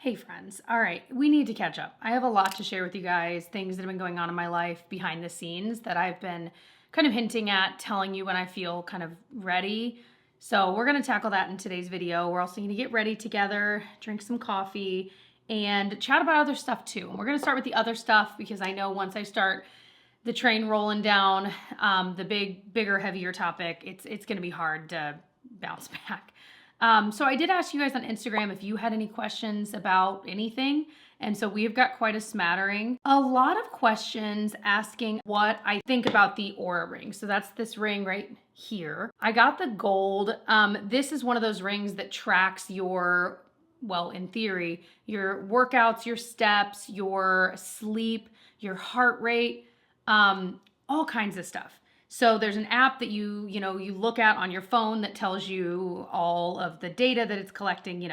Hey friends, all right, we need to catch up. I have a lot to share with you guys, things that have been going on in my life behind the scenes that I've been kind of hinting at, telling you when I feel kind of ready. So we're gonna tackle that in today's video. We're also gonna get ready together, drink some coffee, and chat about other stuff too. And we're gonna start with the other stuff because I know once I start the train rolling down the bigger, heavier topic, it's gonna be hard to bounce back. So I did ask you guys on Instagram if you had any questions about anything. And so we've got quite a smattering. A lot of questions asking what I think about the Aura ring. So that's this ring right here. I got the gold. This is one of those rings that tracks your, well, in theory, your workouts, your steps, your sleep, your heart rate, all kinds of stuff. So there's an app that you look at on your phone that tells you all of the data that it's collecting,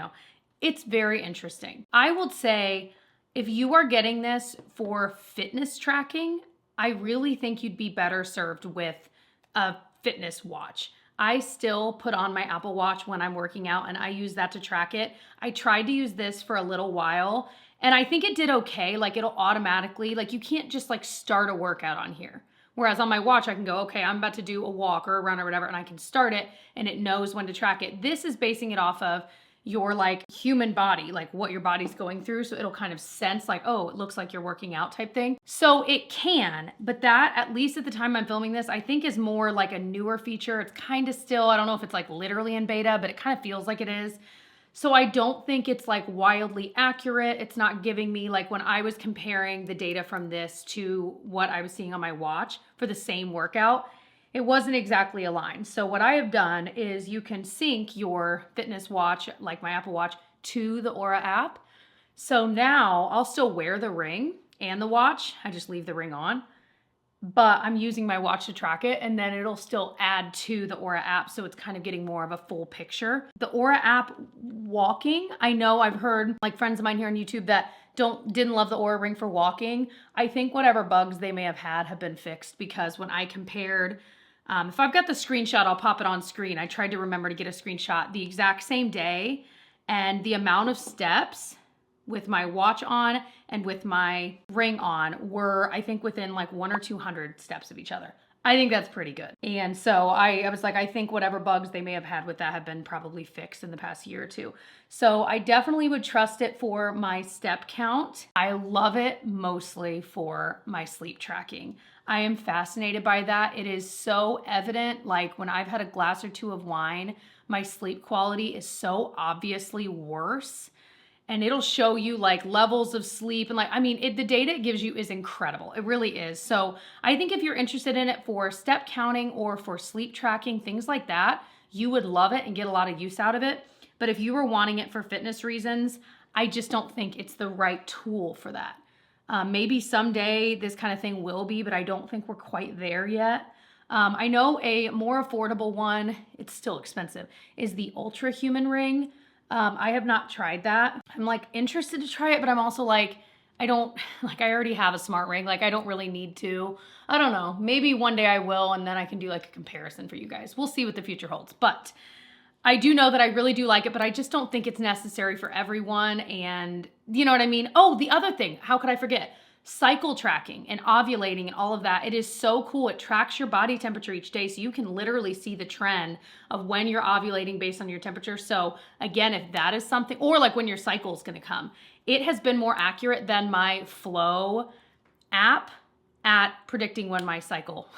It's very interesting. I would say if you are getting this for fitness tracking, I really think you'd be better served with a fitness watch. I still put on my Apple Watch when I'm working out and I use that to track it. I tried to use this for a little while and I think it did okay. Like it'll automatically, like you can't just like start a workout on here. Whereas on my watch, I can go, okay, I'm about to do a walk or a run or whatever, and I can start it and it knows when to track it. This is basing it off of your like human body, like what your body's going through. So it'll kind of sense like, oh, it looks like you're working out type thing. So it can, but that, at least at the time I'm filming this, I think is more like a newer feature. It's kind of still, I don't know if it's like literally in beta, but it kind of feels like it is. So I don't think it's like wildly accurate. It's not giving me, like when I was comparing the data from this to what I was seeing on my watch for the same workout, it wasn't exactly aligned. So what I have done is you can sync your fitness watch, like my Apple Watch, to the Aura app. So now I'll still wear the ring and the watch. I just leave the ring on. But I'm using my watch to track it and then it'll still add to the Aura app. So it's kind of getting more of a full picture. The Aura app walking, I know I've heard like friends of mine here on YouTube that didn't love the Aura ring for walking. I think whatever bugs they may have been fixed because when I compared, if I've got the screenshot, I'll pop it on screen. I tried to remember to get a screenshot the exact same day and the amount of steps with my watch on and with my ring on were, I think, within like 100 or 200 steps of each other. I think that's pretty good. And so I was like, I think whatever bugs they may have had with that have been probably fixed in the past year or two. So I definitely would trust it for my step count. I love it mostly for my sleep tracking. I am fascinated by that. It is so evident, like when I've had a glass or two of wine, my sleep quality is so obviously worse. And it'll show you like levels of sleep and like, I mean, the data it gives you is incredible. It really is. So I think if you're interested in it for step counting or for sleep tracking, things like that, you would love it and get a lot of use out of it. But if you were wanting it for fitness reasons, I just don't think it's the right tool for that. Maybe someday this kind of thing will be, but I don't think we're quite there yet. I know a more affordable one, it's still expensive, is the Ultra Human ring. I have not tried that. I'm like interested to try it, but I'm also like, I already have a smart ring. Like I don't really need to. I don't know. Maybe one day I will, and then I can do like a comparison for you guys. We'll see what the future holds. But I do know that I really do like it, but I just don't think it's necessary for everyone. And you know what I mean? Oh, the other thing, how could I forget? Cycle tracking and ovulating and all of that. It is so cool. It tracks your body temperature each day. So you can literally see the trend of when you're ovulating based on your temperature. So again, if that is something, or like when your cycle is going to come, it has been more accurate than my Flow app at predicting when my cycle.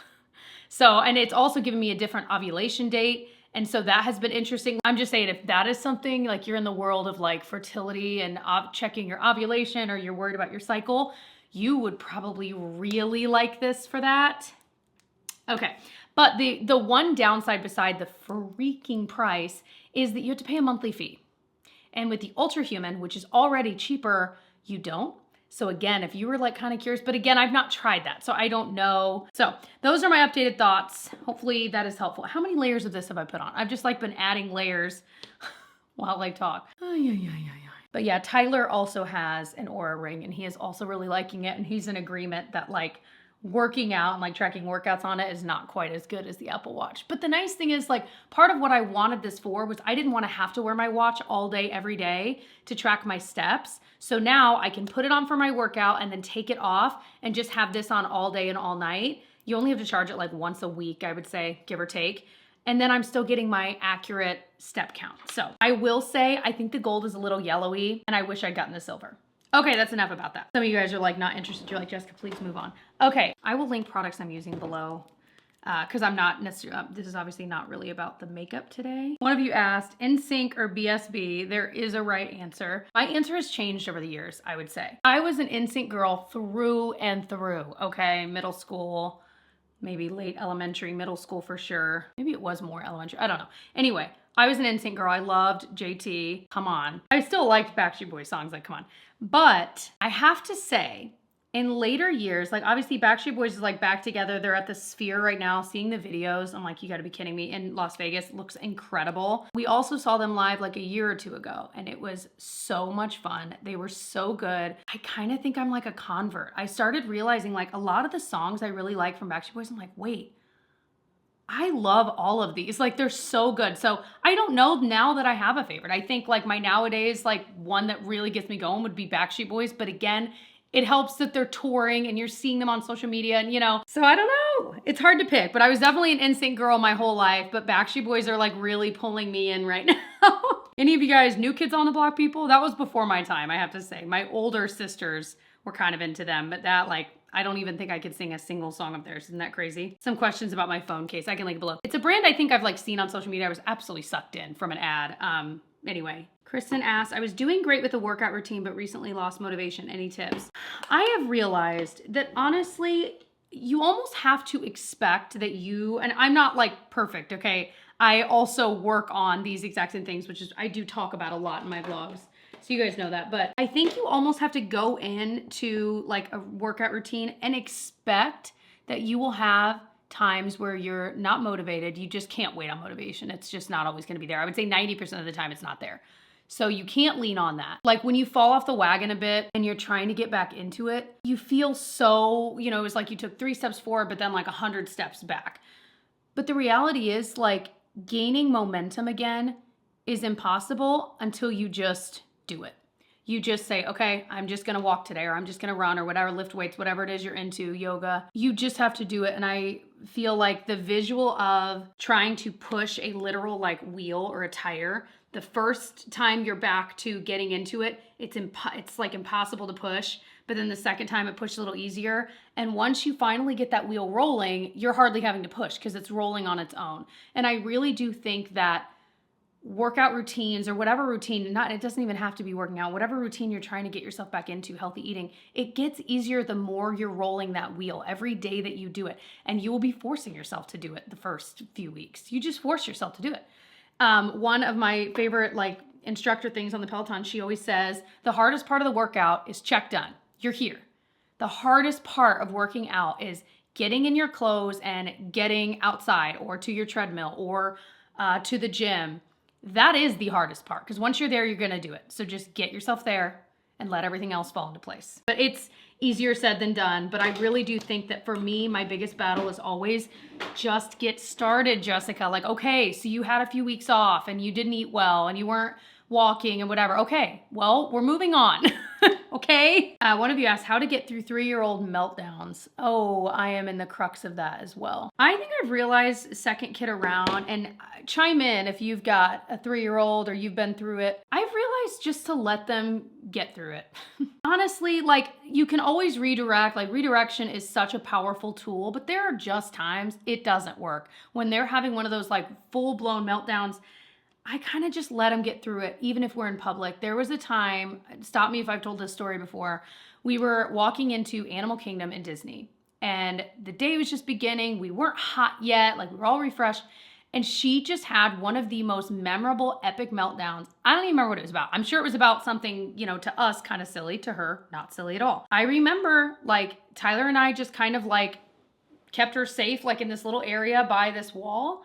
So, and it's also given me a different ovulation date. And so that has been interesting. I'm just saying, if that is something like you're in the world of like fertility and checking your ovulation or you're worried about your cycle, you would probably really like this for that. Okay, but the one downside beside the freaking price is that you have to pay a monthly fee. And with the Ultra Human, which is already cheaper, you don't. So again, if you were like kind of curious, but again, I've not tried that, so I don't know. So those are my updated thoughts. Hopefully that is helpful. How many layers of this have I put on? I've just like been adding layers while I talk. But yeah, Tyler also has an Aura ring and he is also really liking it. And he's in agreement that like working out and like tracking workouts on it is not quite as good as the Apple Watch. But the nice thing is, like, part of what I wanted this for was I didn't want to have to wear my watch all day, every day to track my steps. So now I can put it on for my workout and then take it off and just have this on all day and all night. You only have to charge it like once a week, I would say, give or take. And then I'm still getting my accurate step count. So I will say, I think the gold is a little yellowy and I wish I'd gotten the silver. Okay, that's enough about that. Some of you guys are like not interested. You're like, Jessica, please move on. Okay, I will link products I'm using below because I'm not necessarily, this is obviously not really about the makeup today. One of you asked, NSYNC or BSB? There is a right answer. My answer has changed over the years, I would say. I was an NSYNC girl through and through, okay? Middle school, maybe late elementary, middle school for sure. Maybe it was more elementary, I don't know. Anyway, I was an NSYNC girl. I loved JT, come on. I still liked Backstreet Boys songs, like come on. But I have to say, in later years, like obviously Backstreet Boys is like back together. They're at the Sphere right now, seeing the videos. I'm like, you gotta be kidding me. In Las Vegas, it looks incredible. We also saw them live like a year or two ago and it was so much fun. They were so good. I kind of think I'm like a convert. I started realizing like a lot of the songs I really like from Backstreet Boys, I'm like, wait, I love all of these. Like they're so good. So I don't know now that I have a favorite. I think like my nowadays, like one that really gets me going would be Backstreet Boys. But again, it helps that they're touring and you're seeing them on social media and, you know, so I don't know. It's hard to pick, but I was definitely an NSYNC girl my whole life, but Backstreet Boys are like really pulling me in right now. Any of you guys New Kids on the Block people? That was before my time, I have to say. My older sisters were kind of into them, but that like, I don't even think I could sing a single song of theirs. Isn't that crazy? Some questions about my phone case. I can link it below. It's a brand I think I've like seen on social media. I was absolutely sucked in from an ad. Anyway, Kristen asked, I was doing great with the workout routine, but recently lost motivation. Any tips? I have realized that honestly, you almost have to expect that you, and I'm not like perfect, okay? I also work on these exact same things, which is I do talk about a lot in my vlogs. So you guys know that, but I think you almost have to go into like a workout routine and expect that you will have times where you're not motivated. You just can't wait on motivation. It's just not always gonna be there. I would say 90% of the time it's not there. So you can't lean on that. Like when you fall off the wagon a bit and you're trying to get back into it, you feel so, you know, it's like you took 3 steps forward, but then like 100 steps back. But the reality is like gaining momentum again is impossible until you just do it. You just say, okay, I'm just gonna walk today, or I'm just gonna run, or whatever, lift weights, whatever it is you're into, yoga. You just have to do it. And I feel like the visual of trying to push a literal like wheel or a tire, the first time you're back to getting into it, it's like impossible to push. But then the second time it pushes a little easier. And once you finally get that wheel rolling, you're hardly having to push because it's rolling on its own. And I really do think that workout routines or whatever routine, it doesn't even have to be working out, whatever routine you're trying to get yourself back into, healthy eating, it gets easier the more you're rolling that wheel every day that you do it. And you will be forcing yourself to do it the first few weeks. You just force yourself to do it. One of my favorite like instructor things on the Peloton, she always says, the hardest part of the workout is check done. You're here. The hardest part of working out is getting in your clothes and getting outside or to your treadmill or to the gym. That is the hardest part because once you're there, you're going to do it. So just get yourself there and let everything else fall into place. But it's easier said than done. But I really do think that for me, my biggest battle is always just get started, Jessica. Like, okay, so you had a few weeks off and you didn't eat well and you weren't walking and whatever. Okay, well, we're moving on. Okay. One of you asked how to get through 3-year-old meltdowns. Oh, I am in the crux of that as well. I think I've realized second kid around, and chime in if you've got a 3-year-old or you've been through it. I've realized just to let them get through it. Honestly, like you can always redirect, like redirection is such a powerful tool, but there are just times it doesn't work. When they're having one of those like full-blown meltdowns, I kind of just let them get through it, even if we're in public. There was a time, stop me if I've told this story before, we were walking into Animal Kingdom in Disney, and the day was just beginning. We weren't hot yet, like we were all refreshed, and she just had one of the most memorable, epic meltdowns. I don't even remember what it was about. I'm sure it was about something, you know, to us kind of silly, to her, not silly at all. I remember like Tyler and I just kind of like kept her safe, like in this little area by this wall,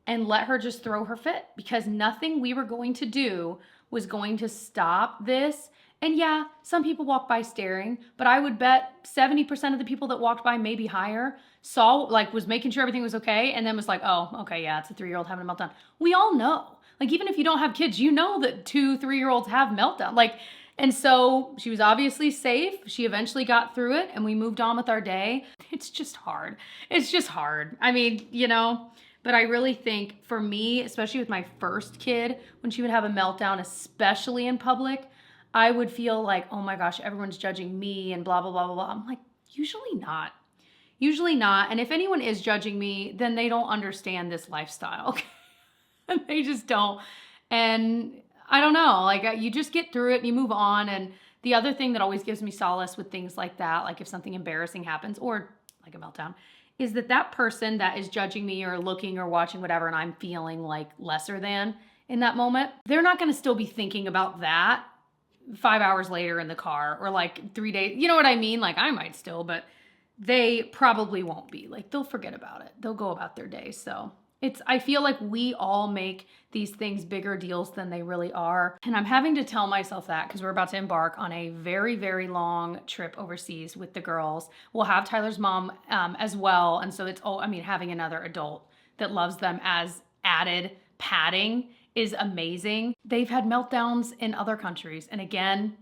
and let her just throw her fit because nothing we were going to do was going to stop this And yeah, some people walk by staring, but I would bet 70% of the people that walked by, maybe higher, saw, like, was making sure everything was okay, and then was like, oh, okay, yeah, it's a 3-year-old having a meltdown. We all know. Like, even if you don't have kids, you know that 2, 3-year-olds have meltdown. Like, and so she was obviously safe. She eventually got through it, and we moved on with our day. It's just hard. It's just hard. I mean, you know, but I really think for me, especially with my first kid, when she would have a meltdown, especially in public, I would feel like, oh my gosh, everyone's judging me and blah, blah, blah, blah, blah. I'm like, usually not. Usually not. And if anyone is judging me, then they don't understand this lifestyle. Okay? They just don't. And I don't know, like you just get through it and you move on. And the other thing that always gives me solace with things like that, like if something embarrassing happens or like a meltdown, is that person that is judging me or looking or watching whatever, and I'm feeling like lesser than in that moment, they're not going to still be thinking about that 5 hours later in the car or like 3 days. You know what I mean? Like I might still, but they probably won't be. Like they'll forget about it. They'll go about their day. So I feel like we all make these things bigger deals than they really are. And I'm having to tell myself that because we're about to embark on a very, very long trip overseas with the girls. We'll have Tyler's mom as well. And so it's, having another adult that loves them as added padding is amazing. They've had meltdowns in other countries. And again,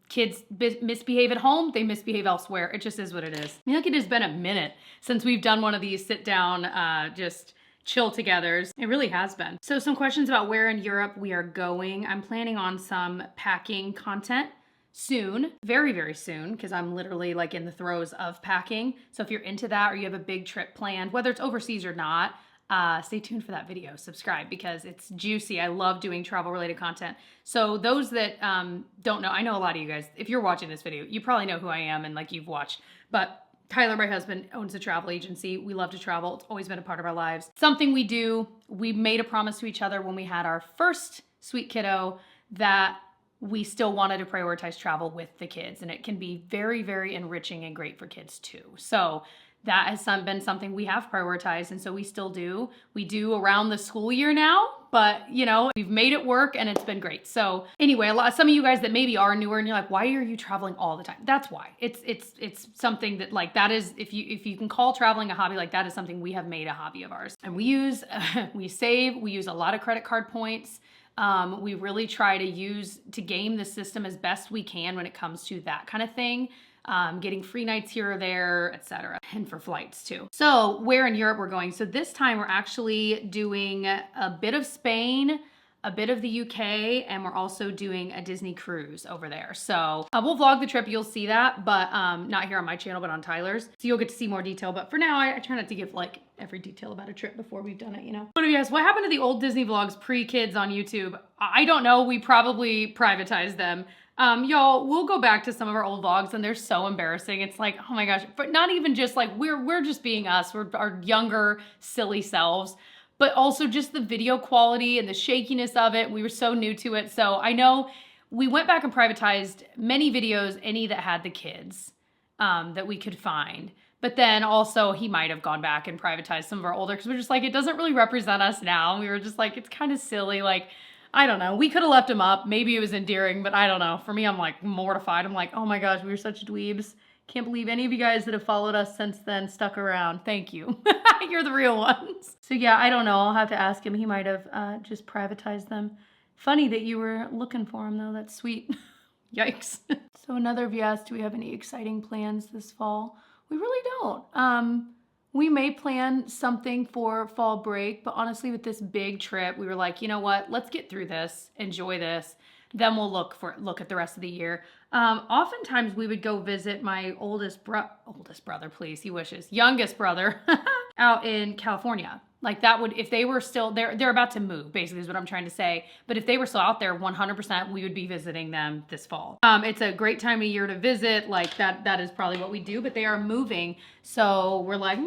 kids misbehave at home, they misbehave elsewhere. It just is what it is. I feel like it has been a minute since we've done one of these sit down, just chill togethers. It really has been. So some questions about where in Europe we are going. I'm planning on some packing content soon, very, very soon, because I'm literally like in the throes of packing. So if you're into that or you have a big trip planned, whether it's overseas or not, stay tuned for that video, subscribe because it's juicy. I love doing travel related content. So those that don't know, I know a lot of you guys, if you're watching this video, you probably know who I am and like you've watched, but Tyler, my husband, owns a travel agency. We love to travel. It's always been a part of our lives. Something we do. We made a promise to each other when we had our first sweet kiddo that we still wanted to prioritize travel with the kids. And it can be very, very enriching and great for kids too. So that has been something we have prioritized. And so we still do. We do around the school year now, but you know, we've made it work and it's been great. So anyway, some of you guys that maybe are newer and you're like, why are you traveling all the time? That's why. It's something that like, that is, if you can call traveling a hobby, like that is something we have made a hobby of ours. And we use, we save, we use a lot of credit card points. We really try to game the system as best we can when it comes to that kind of thing. Getting free nights here or there, etc. And for flights too. So where in Europe we're going. So this time we're actually doing a bit of Spain, a bit of the UK, and we're also doing a Disney cruise over there. So we'll vlog the trip, you'll see that, but not here on my channel, but on Tyler's. So you'll get to see more detail. But for now, I try not to give like every detail about a trip before we've done it, you know? One of you guys, what happened to the old Disney vlogs pre-kids on YouTube? I don't know, we probably privatized them. Y'all, we'll go back to some of our old vlogs and they're so embarrassing. It's like, oh my gosh, but not even just like, we're just being us. We're our younger, silly selves, but also just the video quality and the shakiness of it. We were so new to it. So I know we went back and privatized many videos, any that had the kids, that we could find. But then also he might have gone back and privatized some of our older, because we're just like, it doesn't really represent us now. We were just like, it's kind of silly. Like, I don't know. We could have left him up. Maybe it was endearing, but I don't know. For me, I'm like mortified. I'm like, oh my gosh, we were such dweebs. Can't believe any of you guys that have followed us since then stuck around. Thank you. You're the real ones. So yeah, I don't know. I'll have to ask him. He might have just privatized them. Funny that you were looking for him though. That's sweet. Yikes. So another of you asked, do we have any exciting plans this fall? We really don't. We may plan something for fall break, but honestly with this big trip, we were like, you know what, let's get through this, enjoy this. Then we'll look at the rest of the year. Oftentimes we would go visit my oldest brother, please, he wishes, youngest brother out in California. Like that would, if they were still, they're about to move, basically is what I'm trying to say. But if they were still out there, 100%, we would be visiting them this fall. It's a great time of year to visit. Like that is probably what we do, but they are moving. So we're like,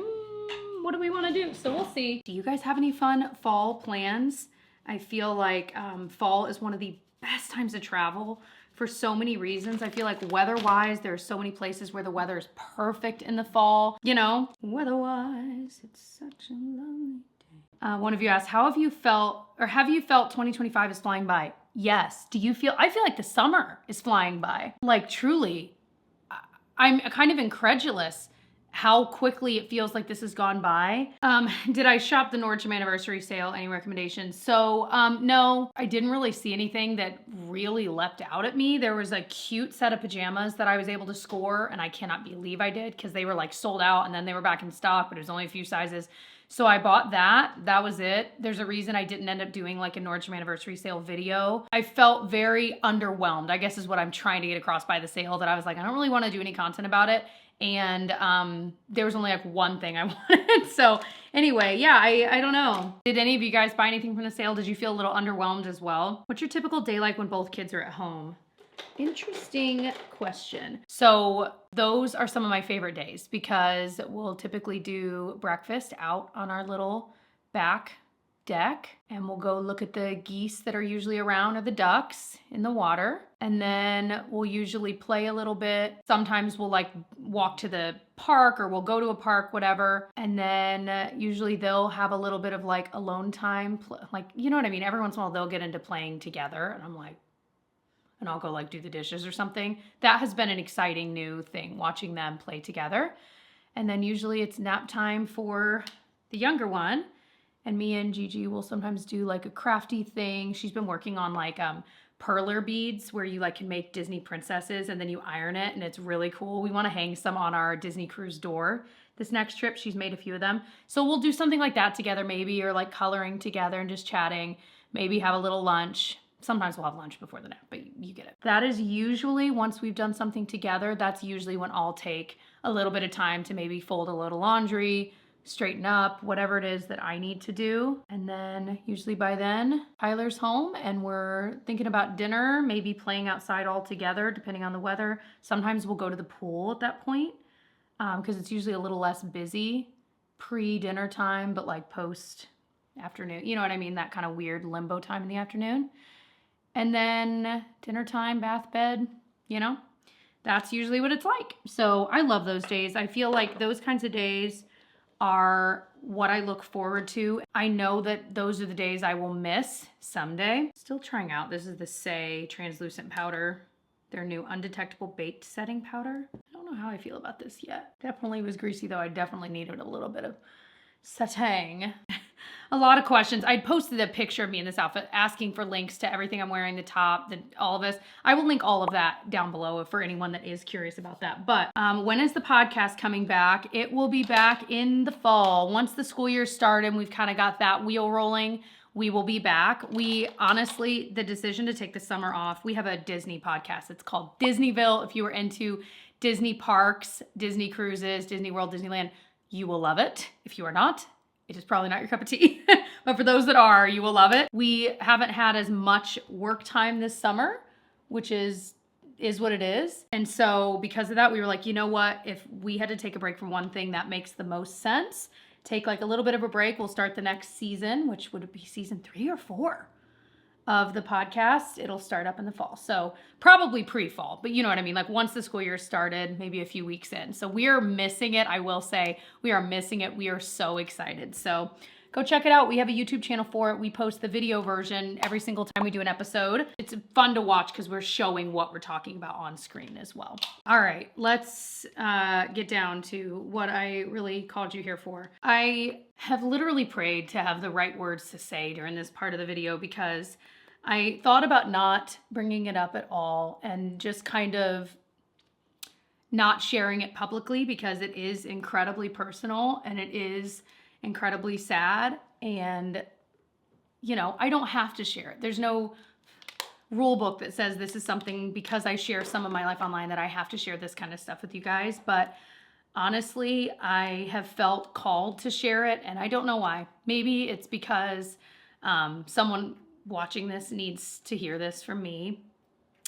what do we want to do? So we'll see. Do you guys have any fun fall plans? I feel like fall is one of the best times to travel for so many reasons. I feel like weather-wise, there are so many places where the weather is perfect in the fall. You know, weather-wise, it's such a lovely day. One of you asked, have you felt 2025 is flying by? Yes. I feel like the summer is flying by. Like truly, I'm kind of incredulous how quickly it feels like this has gone by. Did I shop the Nordstrom anniversary sale? Any recommendations? So, no, I didn't really see anything that really leapt out at me. There was a cute set of pajamas that I was able to score, and I cannot believe I did because they were like sold out and then they were back in stock, but it was only a few sizes. So I bought that. That was it. There's a reason I didn't end up doing like a Nordstrom anniversary sale video. I felt very underwhelmed, I guess is what I'm trying to get across by the sale, that I was like, I don't really want to do any content about it. And there was only like one thing I wanted. So anyway, yeah, I don't know. Did any of you guys buy anything from the sale? Did you feel a little underwhelmed as well? What's your typical day like when both kids are at home? Interesting question. So those are some of my favorite days because we'll typically do breakfast out on our little back deck and we'll go look at the geese that are usually around or the ducks in the water. And then we'll usually play a little bit. Sometimes we'll like walk to the park or we'll go to a park, whatever. And then usually they'll have a little bit of like alone time. Like, you know what I mean? Every once in a while they'll get into playing together and I'm like, and I'll go like do the dishes or something. That has been an exciting new thing, watching them play together. And then usually it's nap time for the younger one. And me and Gigi will sometimes do like a crafty thing. She's been working on like perler beads where you like can make Disney princesses and then you iron it and it's really cool. We want to hang some on our Disney cruise door this next trip. She's made a few of them. So we'll do something like that together maybe, or like coloring together and just chatting, maybe have a little lunch. Sometimes we'll have lunch before the nap, but you get it. That is usually, once we've done something together, that's usually when I'll take a little bit of time to maybe fold a little laundry, straighten up, whatever it is that I need to do. And then usually by then, Tyler's home and we're thinking about dinner, maybe playing outside all together, depending on the weather. Sometimes we'll go to the pool at that point because it's usually a little less busy pre-dinner time, but like post-afternoon. You know what I mean? That kind of weird limbo time in the afternoon. And then dinner time, bath, bed, you know, that's usually what it's like. So I love those days. I feel like those kinds of days are what I look forward to. I know that those are the days I will miss someday. Still trying out, this is the Say translucent powder, their new undetectable baked setting powder. I don't know how I feel about this yet. Definitely was greasy though. I definitely needed a little bit of setting. A lot of questions. I posted a picture of me in this outfit asking for links to everything I'm wearing, the top, all of this. I will link all of that down below for anyone that is curious about that. But when is the podcast coming back? It will be back in the fall. Once the school year started, we've kind of got that wheel rolling. We will be back. We honestly, the decision to take the summer off, we have a Disney podcast. It's called Disneyville. If you were into Disney parks, Disney cruises, Disney World, Disneyland, you will love it. If you are not, it is probably not your cup of tea, but for those that are, you will love it. We haven't had as much work time this summer, which is what it is. And so because of that, we were like, you know what? If we had to take a break from one thing, that makes the most sense. Take like a little bit of a break. We'll start the next season, which would be season 3 or 4 of the podcast. It'll start up in the fall. So probably pre-fall, but you know what I mean? Like once the school year started, maybe a few weeks in. So we are missing it. I will say we are missing it. We are so excited. So go check it out. We have a YouTube channel for it. We post the video version every single time we do an episode. It's fun to watch because we're showing what we're talking about on screen as well. All right, let's get down to what I really called you here for. I have literally prayed to have the right words to say during this part of the video because I thought about not bringing it up at all and just kind of not sharing it publicly because it is incredibly personal and it is incredibly sad. And, you know, I don't have to share it. There's no rule book that says this is something because I share some of my life online that I have to share this kind of stuff with you guys. But honestly, I have felt called to share it and I don't know why. Maybe it's because someone watching this needs to hear this from me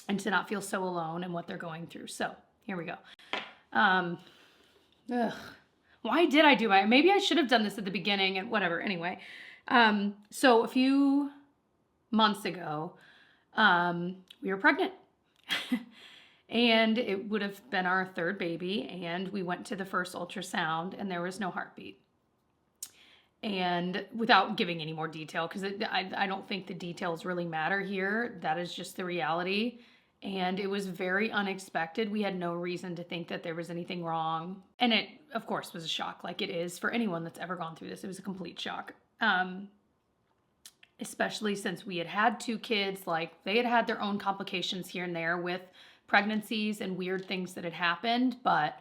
and to not feel so alone in what they're going through. So here we go. Why did I do maybe I should have done this at the beginning and whatever. Anyway, so a few months ago, we were pregnant and it would have been our 3rd baby. And we went to the first ultrasound and there was no heartbeat. And without giving any more detail, because I don't think the details really matter here. That is just the reality. And it was very unexpected. We had no reason to think that there was anything wrong. And it, of course, was a shock, like it is for anyone that's ever gone through this. It was a complete shock. Especially since we had had 2 kids, like they had had their own complications here and there with pregnancies and weird things that had happened. But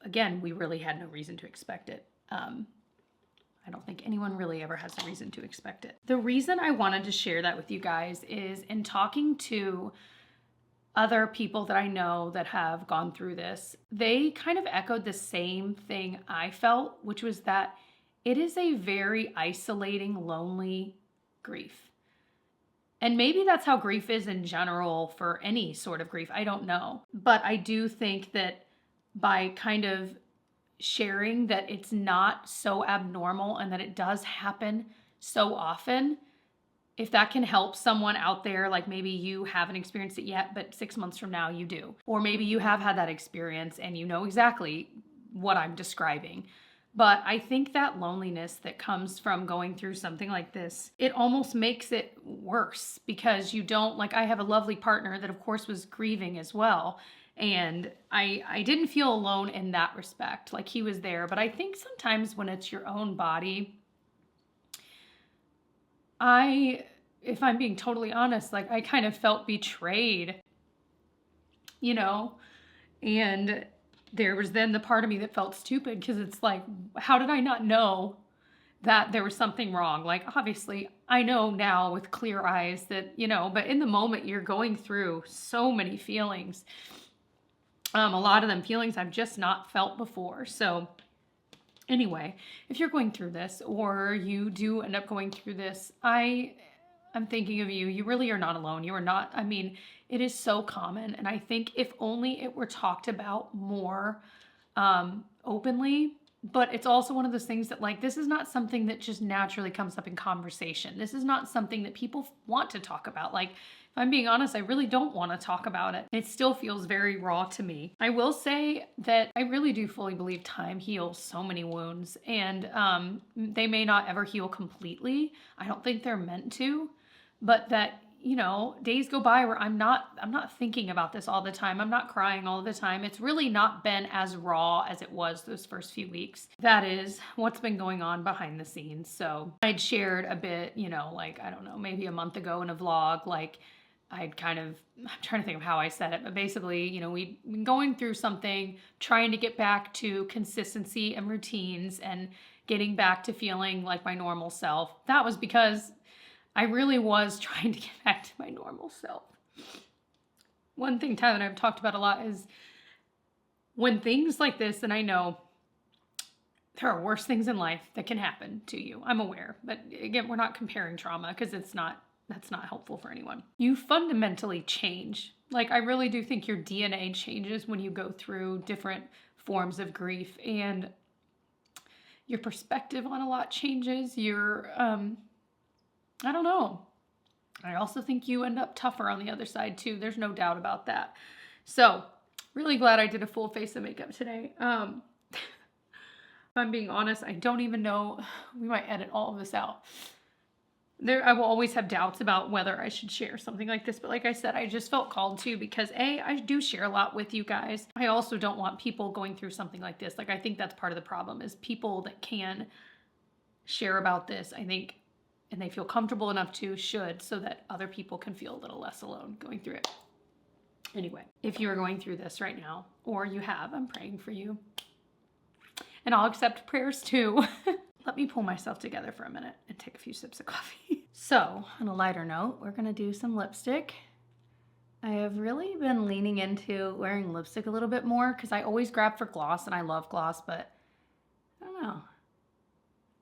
again, we really had no reason to expect it. I don't think anyone really ever has a reason to expect it. The reason I wanted to share that with you guys is in talking to other people that I know that have gone through this, they kind of echoed the same thing I felt, which was that it is a very isolating, lonely grief. And maybe that's how grief is in general for any sort of grief. I don't know. But I do think that by kind of sharing that it's not so abnormal and that it does happen so often, if that can help someone out there, like maybe you haven't experienced it yet, but 6 months from now you do. Or maybe you have had that experience and you know exactly what I'm describing. But I think that loneliness that comes from going through something like this, it almost makes it worse because you don't, like I have a lovely partner that of course was grieving as well. And I didn't feel alone in that respect, like he was there. But I think sometimes when it's your own body, if I'm being totally honest, like I kind of felt betrayed, you know, and there was then the part of me that felt stupid because it's like, how did I not know that there was something wrong? Like, obviously, I know now with clear eyes that, you know, but in the moment you're going through so many feelings. A lot of them feelings I've just not felt before. So anyway, if you're going through this or you do end up going through this, I'm thinking of you. You really are not alone. You are not, I mean, it is so common. And I think if only it were talked about more openly, but it's also one of those things that like, this is not something that just naturally comes up in conversation. This is not something that people want to talk about. Like, if I'm being honest, I really don't want to talk about it. It still feels very raw to me. I will say that I really do fully believe time heals so many wounds, and they may not ever heal completely. I don't think they're meant to, but that, you know, days go by where I'm not thinking about this all the time. I'm not crying all the time. It's really not been as raw as it was those first few weeks. That is what's been going on behind the scenes. So I'd shared a bit, you know, like, I don't know, maybe a month ago in a vlog, like I'm trying to think of how I said it, but basically, you know, we've been going through something, trying to get back to consistency and routines and getting back to feeling like my normal self. That was because I really was trying to get back to my normal self. One thing Tyler and I have talked about a lot is when things like this, and I know there are worse things in life that can happen to you. I'm aware, but again, we're not comparing trauma because that's not helpful for anyone. You fundamentally change. Like, I really do think your DNA changes when you go through different forms of grief, and your perspective on a lot changes. Your, I don't know. I also think you end up tougher on the other side too. There's no doubt about that. So, really glad I did a full face of makeup today. If I'm being honest, I don't even know. We might edit all of this out. I will always have doubts about whether I should share something like this. But like I said, I just felt called to because I do share a lot with you guys. I also don't want people going through something like this. Like, I think that's part of the problem is people that can share about this, I think, and they feel comfortable enough to, should, so that other people can feel a little less alone going through it. Anyway, if you are going through this right now, or you have, I'm praying for you. And I'll accept prayers too. Let me pull myself together for a minute and take a few sips of coffee. So, on a lighter note, we're gonna do some lipstick. I have really been leaning into wearing lipstick a little bit more because I always grab for gloss, and I love gloss, but I don't know.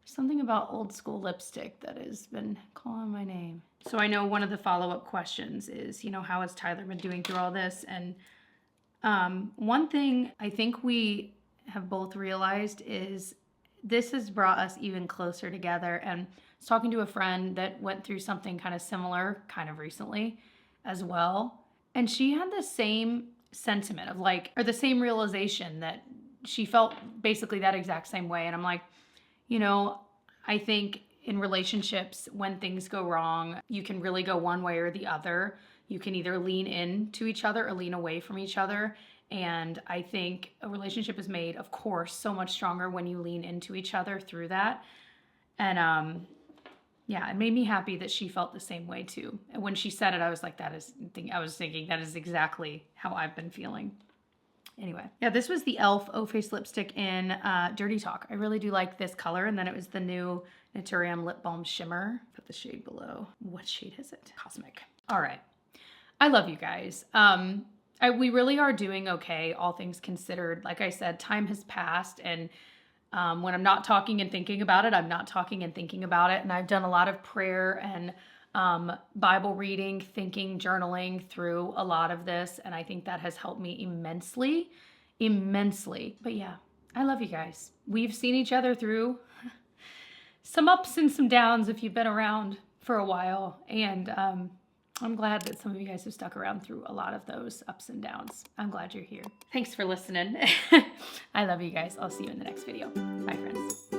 There's something about old school lipstick that has been calling my name. So I know one of the follow-up questions is, you know, how has Tyler been doing through all this? And one thing I think we have both realized is this has brought us even closer together. And I was talking to a friend that went through something kind of similar kind of recently as well. And she had the same sentiment of like, or the same realization that she felt basically that exact same way. And I'm like, you know, I think in relationships, when things go wrong, you can really go one way or the other. You can either lean into each other or lean away from each other. And I think a relationship is made, of course, so much stronger when you lean into each other through that. And yeah, it made me happy that she felt the same way too. And when she said it, I was like, I was thinking that is exactly how I've been feeling. Anyway, yeah, this was the e.l.f. O-Face lipstick in Dirty Talk. I really do like this color. And then it was the new Naturium Lip Balm Shimmer. Put the shade below. What shade is it? Cosmic. All right. I love you guys. We really are doing okay, all things considered. Like I said, time has passed, and when I'm not talking and thinking about it, I'm not talking and thinking about it. And I've done a lot of prayer and Bible reading, thinking, journaling through a lot of this. And I think that has helped me immensely, immensely. But yeah, I love you guys. We've seen each other through some ups and some downs if you've been around for a while. And I'm glad that some of you guys have stuck around through a lot of those ups and downs. I'm glad you're here. Thanks for listening. I love you guys. I'll see you in the next video. Bye, friends.